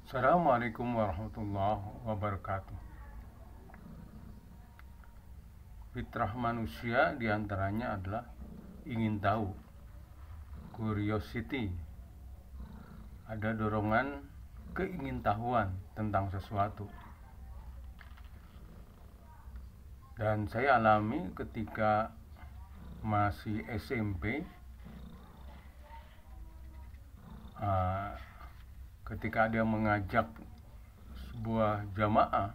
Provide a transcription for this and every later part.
Assalamualaikum warahmatullahi wabarakatuh. Fitrah manusia diantaranya adalah ingin tahu, curiosity. Ada dorongan keingintahuan tentang sesuatu. Dan saya alami ketika masih SMP, ketika dia mengajak sebuah jamaah,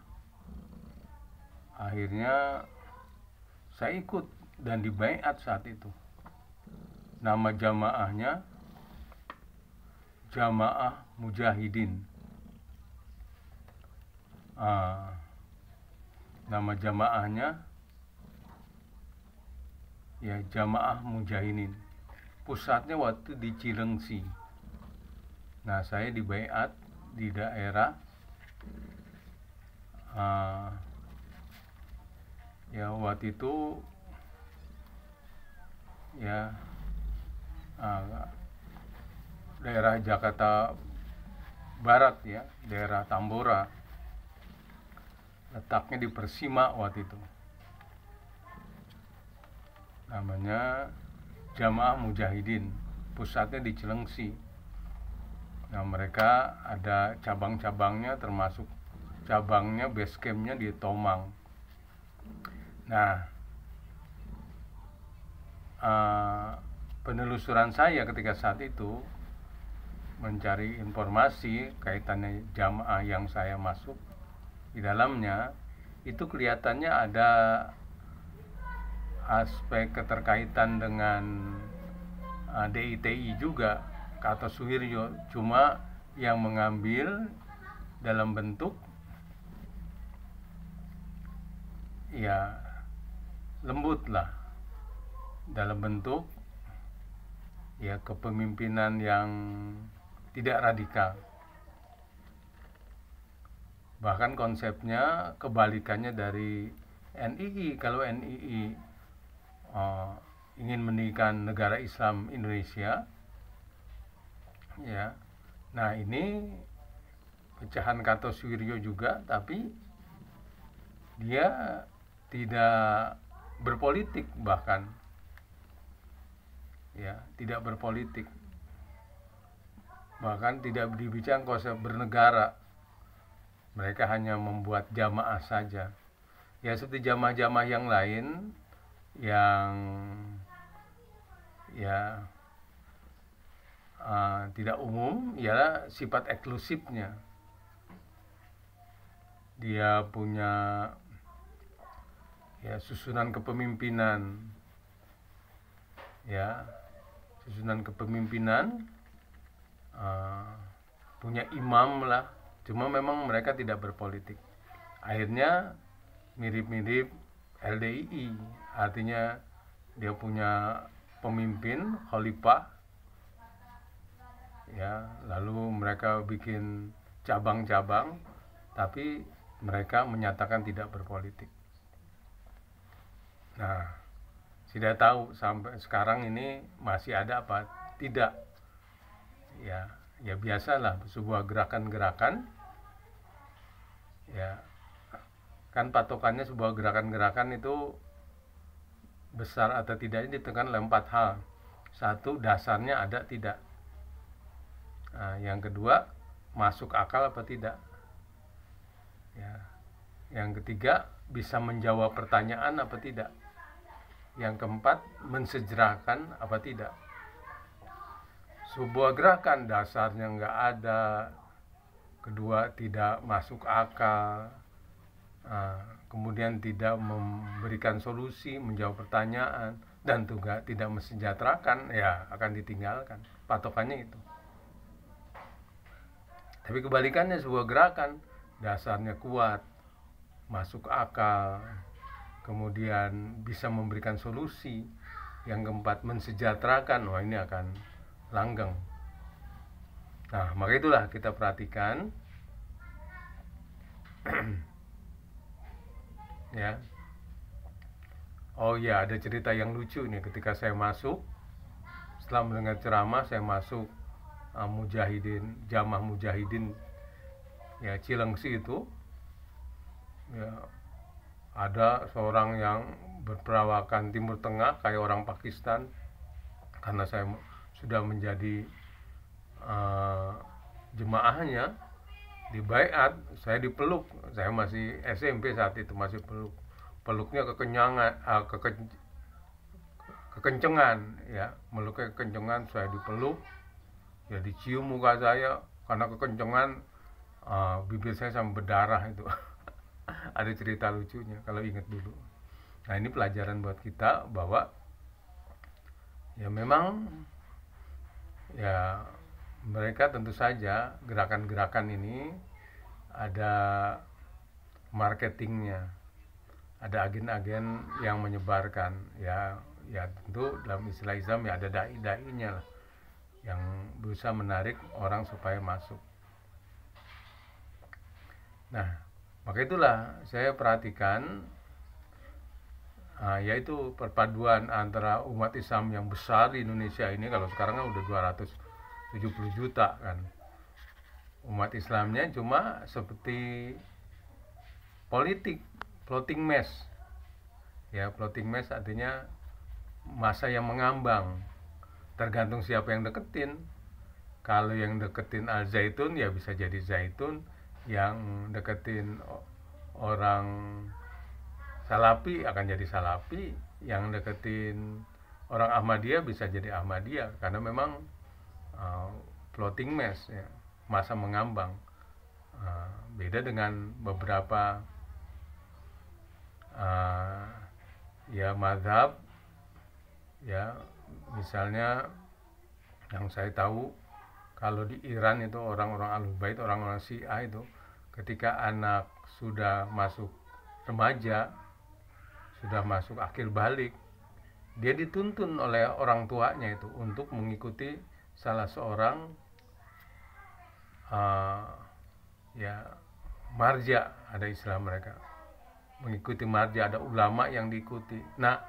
akhirnya saya ikut dan dibaiat saat itu. Nama jamaahnya Jamaah Mujahidin. Nama jamaahnya ya Jamaah Mujahidin. Pusatnya waktu di Cilengsi. Nah, saya dibaiat di daerah ya waktu itu ya daerah Jakarta Barat, ya, daerah Tambora. Letaknya di Persima waktu itu. Namanya Jamaah Mujahidin. Pusatnya di Cilengsi. Nah, mereka ada cabang-cabangnya, termasuk cabangnya, base campnya di Tomang. Nah, penelusuran saya ketika saat itu mencari informasi kaitannya jamaah yang saya masuk di dalamnya, itu kelihatannya ada aspek keterkaitan dengan DITI juga, Kartosuwiryo, cuma yang mengambil dalam bentuk ya lembut lah, dalam bentuk ya kepemimpinan yang tidak radikal. Bahkan konsepnya kebalikannya dari NII. Kalau NII ingin mendirikan negara Islam Indonesia, ya, nah ini pecahan Kartosuwiryo juga, tapi dia tidak berpolitik, bahkan ya tidak berpolitik, bahkan tidak dibicarakan konsep bernegara. Mereka hanya membuat jamaah saja, ya seperti jamaah-jamaah yang lain yang ya tidak umum, ya sifat eksklusifnya. Dia punya ya susunan kepemimpinan, ya susunan kepemimpinan, punya imam lah, cuma memang mereka tidak berpolitik. Akhirnya mirip-mirip LDII, artinya dia punya pemimpin khalifah, ya, lalu mereka bikin cabang-cabang, tapi mereka menyatakan tidak berpolitik. Nah, tidak tahu sampai sekarang ini masih ada apa tidak. Ya biasalah sebuah gerakan-gerakan, ya kan patokannya sebuah gerakan-gerakan itu besar atau tidaknya ditentukan oleh 4 hal. Satu, dasarnya ada tidak. Nah, yang kedua, masuk akal apa tidak. Ya. Yang ketiga, bisa menjawab pertanyaan apa tidak. Yang keempat, mensejarahkan apa tidak. Sebuah gerakan dasarnya nggak ada, kedua tidak masuk akal, kemudian tidak memberikan solusi, menjawab pertanyaan, dan juga tidak mensejahterakan, ya akan ditinggalkan. Patokannya itu. Tapi kebalikannya, sebuah gerakan dasarnya kuat, masuk akal, kemudian bisa memberikan solusi, yang keempat mensejahterakan, wah ini akan langgeng. Nah, maka itulah kita perhatikan ya. Oh ya, ada cerita yang lucu nih. Ketika saya masuk, setelah mendengar ceramah, saya masuk Mujahidin, Jamaah Mujahidin ya Cilengsi itu, ya ada seorang yang berperawakan Timur Tengah kayak orang Pakistan. Karena saya sudah menjadi jemaahnya, di baiat, saya dipeluk. Saya masih SMP saat itu, masih peluknya kekencengan, ya, meluknya kekencengan. Saya dipeluk, ya dicium muka saya karena kekencengan, bibir saya sampai berdarah itu. Ada cerita lucunya kalau ingat dulu. Nah, ini pelajaran buat kita bahwa ya memang, ya mereka tentu saja gerakan-gerakan ini ada marketingnya, ada agen-agen yang menyebarkan, ya tentu dalam istilah Islam ya ada dai-dainya lah, yang berusaha menarik orang supaya masuk. Nah, maka itulah saya perhatikan, yaitu perpaduan antara umat Islam yang besar di Indonesia ini. Kalau sekarang kan udah 270 juta kan. Umat Islamnya cuma seperti politik, floating mass. Ya, floating mass artinya massa yang mengambang. Tergantung siapa yang deketin. Kalau yang deketin Al Zaitun ya bisa jadi Zaitun, yang deketin orang Salafi akan jadi Salafi, yang deketin orang Ahmadiyah bisa jadi Ahmadiyah, karena memang floating mass, ya, massa mengambang. Beda dengan beberapa ya mazhab, ya misalnya yang saya tahu, kalau di Iran itu orang-orang Ahlul Bait, orang-orang Syiah itu ketika anak sudah masuk remaja, sudah masuk akil balik, dia dituntun oleh orang tuanya itu untuk mengikuti salah seorang ya marja, ada istilah mereka, mengikuti marja, ada ulama yang diikuti. Nah,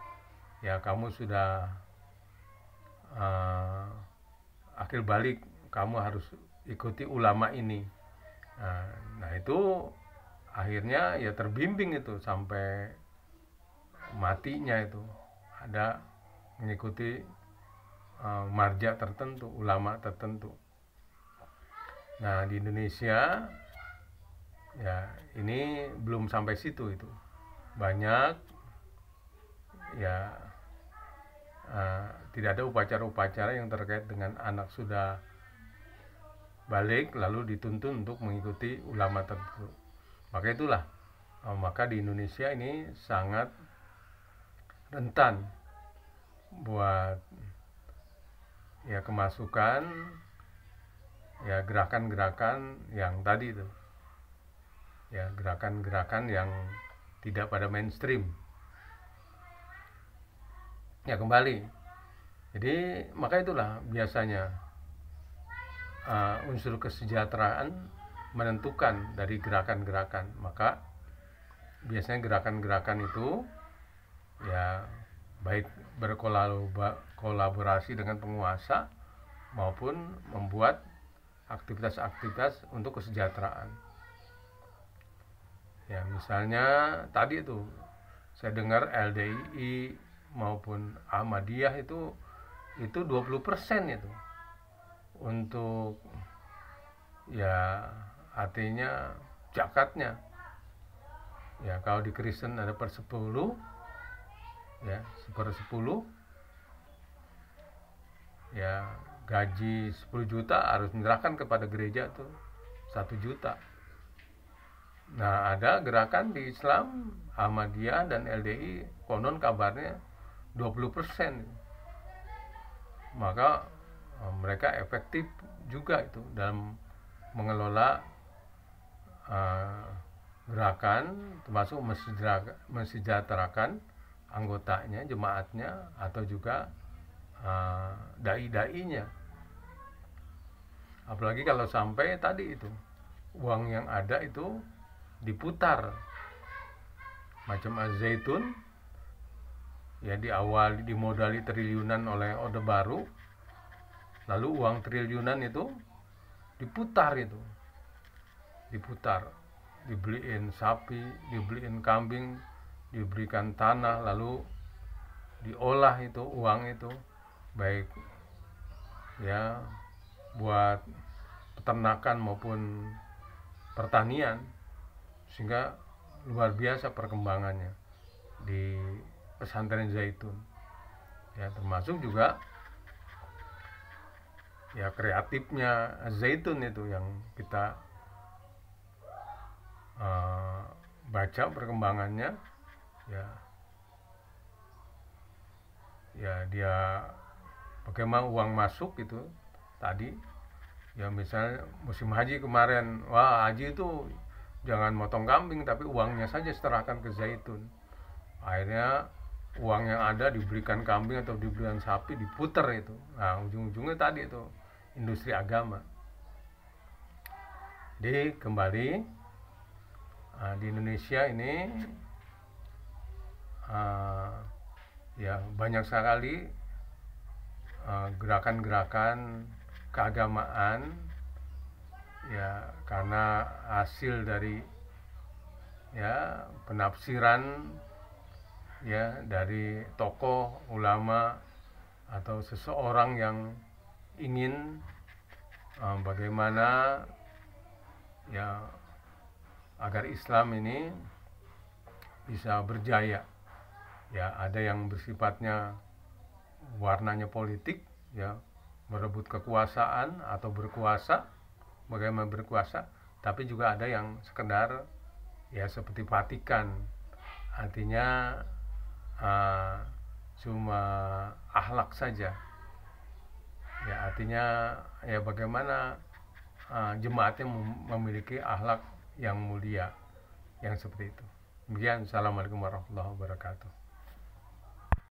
ya kamu sudah akil balik, kamu harus ikuti ulama ini. Nah itu akhirnya ya terbimbing itu sampai matinya, itu ada mengikuti marja tertentu, ulama tertentu. Nah, di Indonesia ya ini belum sampai situ. Itu banyak ya tidak ada upacara-upacara yang terkait dengan anak sudah balik lalu dituntun untuk mengikuti ulama tertentu. Maka itulah, maka di Indonesia ini sangat rentan buat ya kemasukan ya gerakan-gerakan yang tadi itu, ya gerakan-gerakan yang tidak pada mainstream. Ya kembali, jadi maka itulah biasanya unsur kesejahteraan menentukan dari gerakan-gerakan. Maka biasanya gerakan-gerakan itu ya baik berkolaborasi dengan penguasa maupun membuat aktivitas-aktivitas untuk kesejahteraan. Ya misalnya tadi itu saya dengar LDII maupun Ahmadiyah itu 20% itu untuk ya artinya zakatnya. Ya kalau di Kristen ada per 10, ya 1/10, ya gaji 10 juta harus menyerahkan kepada gereja tuh 1 juta. Nah, ada gerakan di Islam Ahmadiyah dan LDI konon kabarnya 20%. Maka mereka efektif juga itu dalam mengelola gerakan, termasuk mensejahterakan anggotanya, jemaatnya, atau juga dai-dainya. Apalagi kalau sampai tadi itu uang yang ada itu diputar macam Az-Zaitun, ya di awal dimodali triliunan oleh Orde Baru, lalu uang triliunan itu diputar itu diputar, dibeliin sapi, dibeliin kambing, diberikan tanah, lalu diolah itu uang itu, baik ya buat peternakan maupun pertanian, sehingga luar biasa perkembangannya di pesantren Zaitun ya, termasuk juga ya kreatifnya Zaitun itu yang kita baca perkembangannya ya, dia bagaimana uang masuk itu tadi ya, misalnya musim haji kemarin, wah haji itu jangan motong kambing tapi uangnya saja serahkan ke Zaitun, akhirnya uang yang ada diberikan kambing atau diberikan sapi, diputer itu. Nah ujung-ujungnya tadi itu industri agama. Jadi kembali di Indonesia ini ya banyak sekali gerakan-gerakan keagamaan ya, karena hasil dari ya penafsiran ya dari tokoh ulama atau seseorang yang ingin bagaimana ya agar Islam ini bisa berjaya ya. Ada yang bersifatnya warnanya politik ya, merebut kekuasaan atau berkuasa, bagaimana berkuasa, tapi juga ada yang sekedar ya seperti Vatikan, artinya cuma akhlak saja ya, artinya ya bagaimana jemaatnya memiliki akhlak yang mulia, yang seperti itu. Demikian, assalamualaikum warahmatullahi wabarakatuh.